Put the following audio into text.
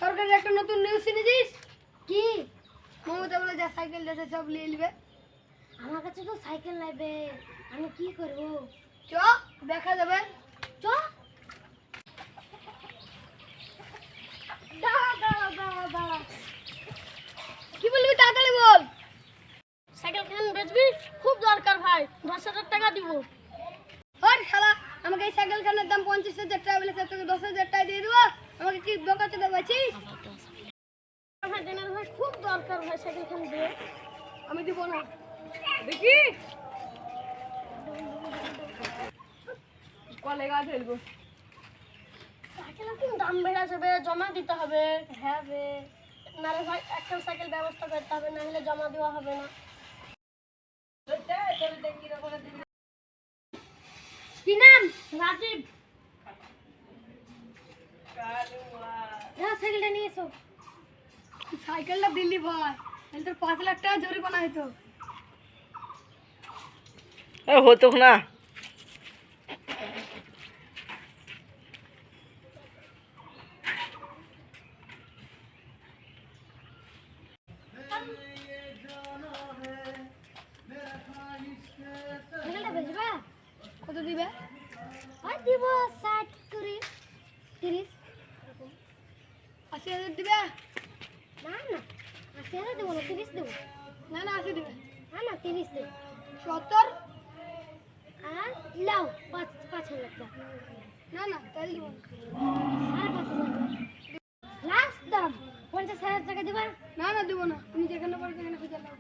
সরকারের একটা নতুন নিউজ শুনেছিস? কি? মমতা বলে যা সাইকেল দিয়েছে সব নিয়ে নিবে। আমার কাছে তো সাইকেল নেবে, আমি কি করব? চ দেখা যাবে। চ দাঁড়া দাঁড়া দাঁড়া দাঁড়া, কি বলবি তাড়াতাড়ি বল। সাইকেল খান বেচবি? খুব দরকার ভাই, 10,000 টাকা দিব। হট শালা, আমাকে এই সাইকেল খানের দাম 50,000 টাকা বলেছে, তোকে 10,000 টাকা দিয়ে দেবো। আমাকে কি বোকা চোদা বলছিস? ভাই দিনের ভাই খুব দরকার ভাই, সাইকেল খান দে। আমি দিব না। দেখি কলে গা ঢেলবো। সাইকেলের কোন দাম বেড়ে যাবে, জমা দিতে হবে। হ্যাঁ বে, নারে ভাই একটা সাইকেল ব্যবস্থা করতে হবে, না হলে জমা দেওয়া হবে না। কি নাম? রাজীব। সাইকেলটা নিয়ে এসো। সাইকেলটা দিল্লি ভাই, তাহলে তোর 5 লাখ টাকা জরিমানা হতো। হতো না। সাইকেলটা বেচবা? কত দিবে? হয় দিব 60, 30, 30। 80,000 দিবে? না না, 80,000 দেবো না, 30 দেবো। না না 80 দিবে। না না, 30 দেবো। 70? আর লাও 5,000 টাকা। না না তাহলে দিব না। 5,500 লাস্ট দাম। 50,000 টাকা দিবা? না না দিব না, তুমি যেখানে পারো সেখানে খুঁজে নাও।